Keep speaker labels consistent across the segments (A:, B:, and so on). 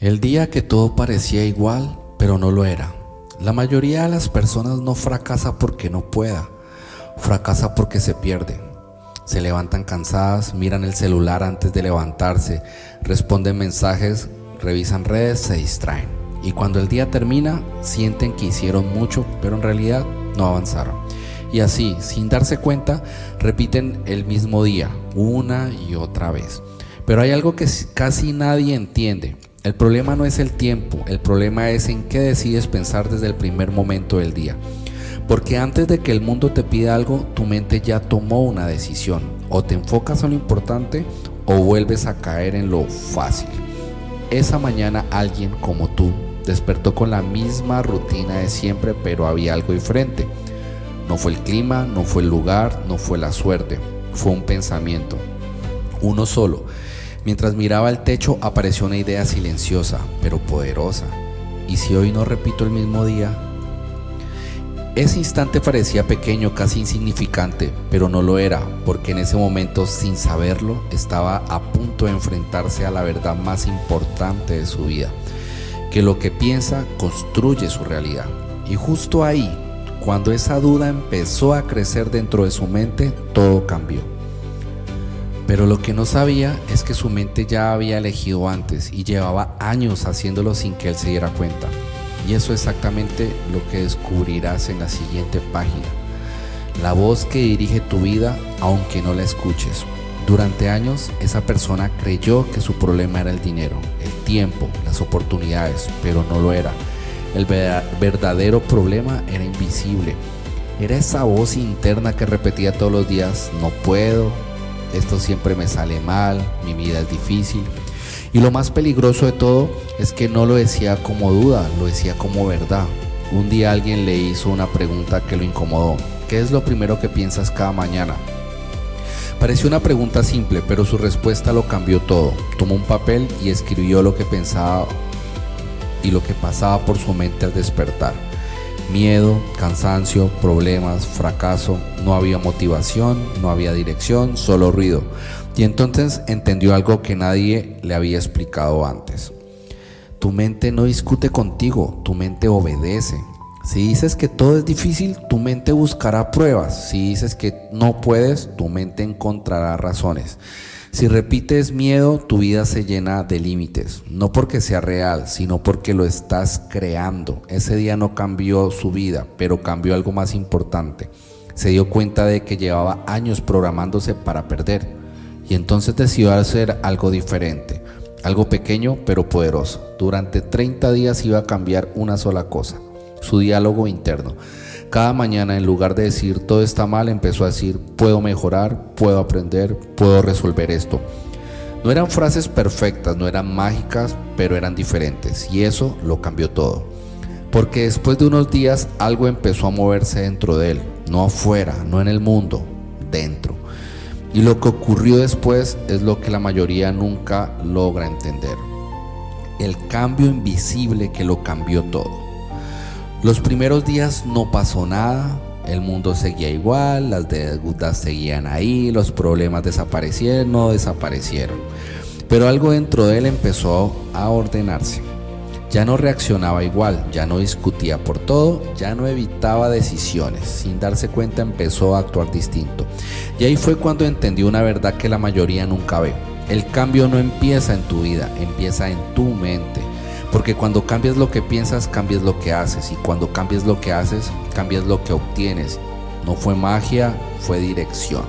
A: El día que todo parecía igual, pero no lo era. La mayoría de las personas no fracasa porque no pueda, fracasa porque se pierde. Se levantan cansadas, miran el celular antes de levantarse, responden mensajes, revisan redes, se distraen. Y cuando el día termina, sienten que hicieron mucho, pero en realidad no avanzaron. Y así, sin darse cuenta, repiten el mismo día, una y otra vez. Pero hay algo que casi nadie entiende. El problema no es el tiempo, el problema es en qué decides pensar desde el primer momento del día. Porque antes de que el mundo te pida algo, tu mente ya tomó una decisión. O te enfocas en lo importante o vuelves a caer en lo fácil. Esa mañana alguien como tú despertó con la misma rutina de siempre, pero había algo diferente. No fue el clima, no fue el lugar, no fue la suerte, fue un pensamiento. Uno solo. Mientras miraba el techo apareció una idea silenciosa, pero poderosa. ¿Y si hoy no repito el mismo día? Ese instante parecía pequeño, casi insignificante, pero no lo era, porque en ese momento, sin saberlo, estaba a punto de enfrentarse a la verdad más importante de su vida, que lo que piensa construye su realidad. Y justo ahí, cuando esa duda empezó a crecer dentro de su mente, todo cambió. Pero lo que no sabía es que su mente ya había elegido antes y llevaba años haciéndolo sin que él se diera cuenta. Y eso es exactamente lo que descubrirás en la siguiente página. La voz que dirige tu vida aunque no la escuches. Durante años esa persona creyó que su problema era el dinero, el tiempo, las oportunidades, pero no lo era. El verdadero problema era invisible. Era esa voz interna que repetía todos los días: no puedo, esto siempre me sale mal, mi vida es difícil. Y lo más peligroso de todo es que no lo decía como duda, lo decía como verdad. Un día alguien le hizo una pregunta que lo incomodó: ¿qué es lo primero que piensas cada mañana? Pareció una pregunta simple, pero su respuesta lo cambió todo. Tomó un papel y escribió lo que pensaba y lo que pasaba por su mente al despertar. Miedo, cansancio, problemas, fracaso, no había motivación, no había dirección, solo ruido. Y entonces entendió algo que nadie le había explicado antes. Tu mente no discute contigo, tu mente obedece. Si dices que todo es difícil, tu mente buscará pruebas. Si dices que no puedes, tu mente encontrará razones. Si repites miedo, tu vida se llena de límites, no porque sea real, sino porque lo estás creando. Ese día no cambió su vida, pero cambió algo más importante. Se dio cuenta de que llevaba años programándose para perder, y entonces decidió hacer algo diferente, algo pequeño pero poderoso. Durante 30 días iba a cambiar una sola cosa: su diálogo interno. Cada mañana, en lugar de decir todo está mal, empezó a decir puedo mejorar, puedo aprender, puedo resolver esto. No eran frases perfectas, no eran mágicas, pero eran diferentes, y eso lo cambió todo. Porque después de unos días algo empezó a moverse dentro de él, no afuera, no en el mundo, dentro. Y lo que ocurrió después es lo que la mayoría nunca logra entender: el cambio invisible que lo cambió todo. Los primeros días no pasó nada, el mundo seguía igual, las deudas seguían ahí, los problemas desaparecieron, no desaparecieron. Pero algo dentro de él empezó a ordenarse. Ya no reaccionaba igual, ya no discutía por todo, ya no evitaba decisiones. Sin darse cuenta empezó a actuar distinto. Y ahí fue cuando entendió una verdad que la mayoría nunca ve. El cambio no empieza en tu vida, empieza en tu mente. Porque cuando cambias lo que piensas, cambias lo que haces. Y cuando cambias lo que haces, cambias lo que obtienes. No fue magia, fue dirección.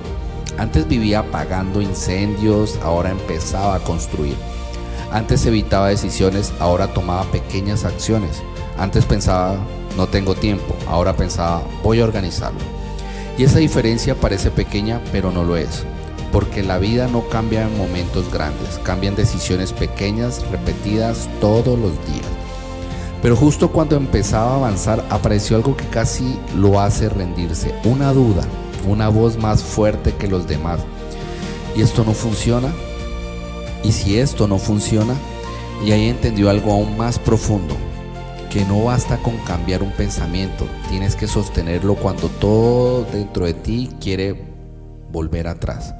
A: Antes vivía apagando incendios, ahora empezaba a construir. Antes evitaba decisiones, ahora tomaba pequeñas acciones. Antes pensaba no tengo tiempo, ahora pensaba voy a organizarlo. Y esa diferencia parece pequeña, pero no lo es. Porque la vida no cambia en momentos grandes, cambian decisiones pequeñas, repetidas todos los días. Pero justo cuando empezaba a avanzar, apareció algo que casi lo hace rendirse: una duda, una voz más fuerte que los demás. ¿Y esto no funciona? ¿Y si esto no funciona? Y ahí entendió algo aún más profundo: que no basta con cambiar un pensamiento, tienes que sostenerlo cuando todo dentro de ti quiere volver atrás.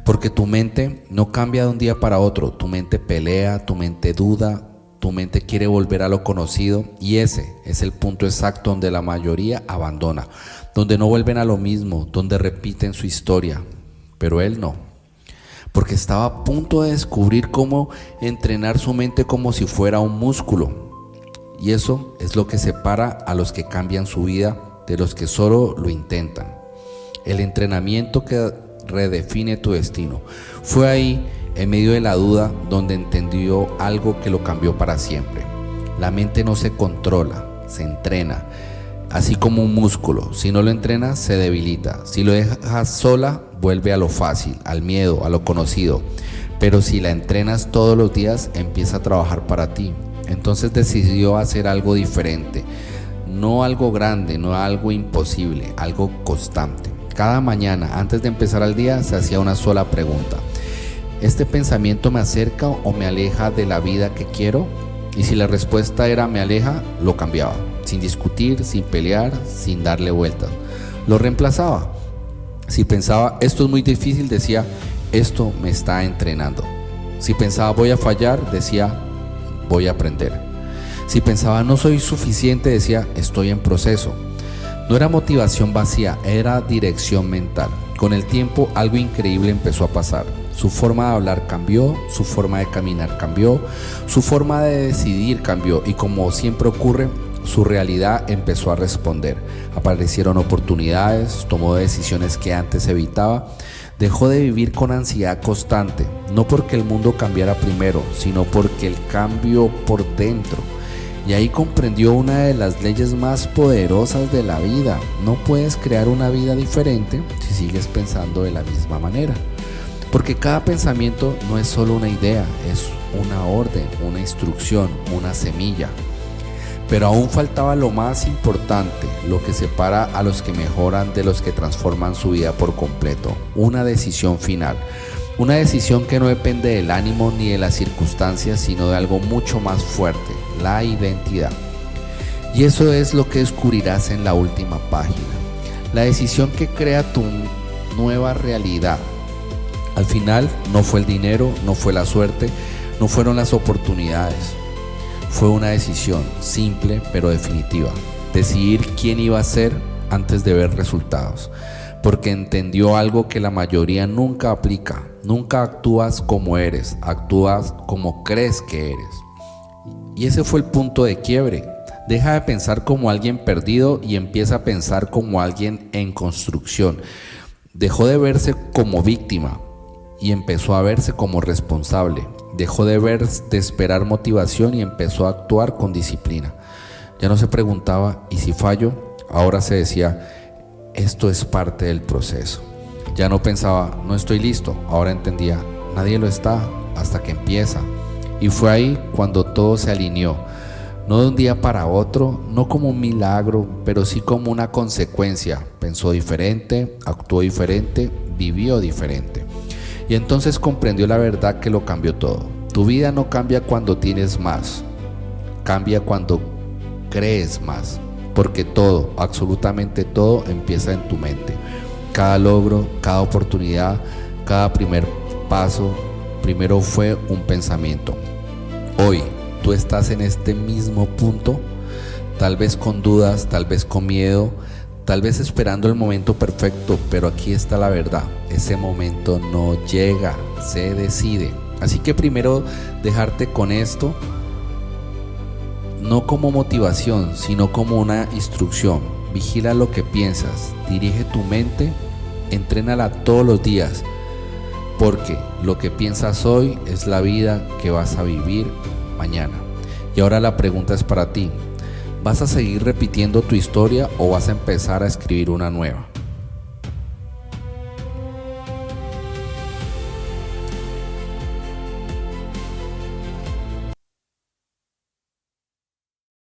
A: Porque tu mente no cambia de un día para otro, tu mente pelea, tu mente duda, Tu mente quiere volver a lo conocido y ese es el punto exacto donde la mayoría abandona, donde no vuelven a lo mismo, donde repiten su historia. Pero él no, porque estaba a punto de descubrir cómo entrenar su mente como si fuera un músculo. Y eso es lo que separa a los que cambian su vida de los que solo lo intentan. El entrenamiento que redefine tu destino. Fue ahí, en medio de la duda, donde entendió algo que lo cambió para siempre. La mente no se controla, se entrena. Así como un músculo, si no lo entrenas, se debilita. Si lo dejas sola, vuelve a lo fácil, al miedo, a lo conocido. Pero si la entrenas todos los días, empieza a trabajar para ti. Entonces decidió hacer algo diferente. No algo grande, no algo imposible, algo constante. Cada mañana, antes de empezar el día, se hacía una sola pregunta. ¿Este pensamiento me acerca o me aleja de la vida que quiero? Y si la respuesta era me aleja, lo cambiaba, sin discutir, sin pelear, sin darle vueltas. Lo reemplazaba. Si pensaba esto es muy difícil, decía esto me está entrenando. Si pensaba voy a fallar, decía voy a aprender. Si pensaba no soy suficiente, decía estoy en proceso. No era motivación vacía, era dirección mental. Con el tiempo algo increíble empezó a pasar. Su forma de hablar cambió, su forma de caminar cambió, su forma de decidir cambió y como siempre ocurre, su realidad empezó a responder. Aparecieron oportunidades, tomó decisiones que antes evitaba, dejó de vivir con ansiedad constante, no porque el mundo cambiara primero, sino porque el cambio por dentro. Y ahí comprendió una de las leyes más poderosas de la vida. No puedes crear una vida diferente si sigues pensando de la misma manera. Porque cada pensamiento no es solo una idea, es una orden, una instrucción, una semilla. Pero aún faltaba lo más importante, lo que separa a los que mejoran de los que transforman su vida por completo. Una decisión final. Una decisión que no depende del ánimo ni de las circunstancias, sino de algo mucho más fuerte, la identidad. Y eso es lo que descubrirás en la última página. La decisión que crea tu nueva realidad. Al final no fue el dinero, no fue la suerte, no fueron las oportunidades. Fue una decisión simple pero definitiva. Decidir quién iba a ser antes de ver resultados. Porque entendió algo que la mayoría nunca aplica. Nunca actúas como eres, actúas como crees que eres. Y ese fue el punto de quiebre. Deja de pensar como alguien perdido y empieza a pensar como alguien en construcción. Dejó de verse como víctima y empezó a verse como responsable. Dejó de esperar motivación y empezó a actuar con disciplina. Ya no se preguntaba, ¿y si fallo? Ahora se decía, esto es parte del proceso. Ya no pensaba, no estoy listo. Ahora entendía, nadie lo está hasta que empieza. Y fue ahí cuando todo se alineó. No de un día para otro, no como un milagro, pero sí como una consecuencia. Pensó diferente, actuó diferente, vivió diferente. Y entonces comprendió la verdad que lo cambió todo. Tu vida no cambia cuando tienes más, cambia cuando crees más. Porque todo, absolutamente todo, empieza en tu mente. Cada logro, cada oportunidad, cada primer paso, primero fue un pensamiento. Hoy, tú estás en este mismo punto, tal vez con dudas, tal vez con miedo, tal vez esperando el momento perfecto, pero aquí está la verdad. Ese momento no llega, se decide. Así que primero dejarte con esto, no como motivación, sino como una instrucción. Vigila lo que piensas, dirige tu mente, entrénala todos los días, porque lo que piensas hoy es la vida que vas a vivir mañana. Y ahora la pregunta es para ti, ¿vas a seguir repitiendo tu historia o vas a empezar a escribir una nueva?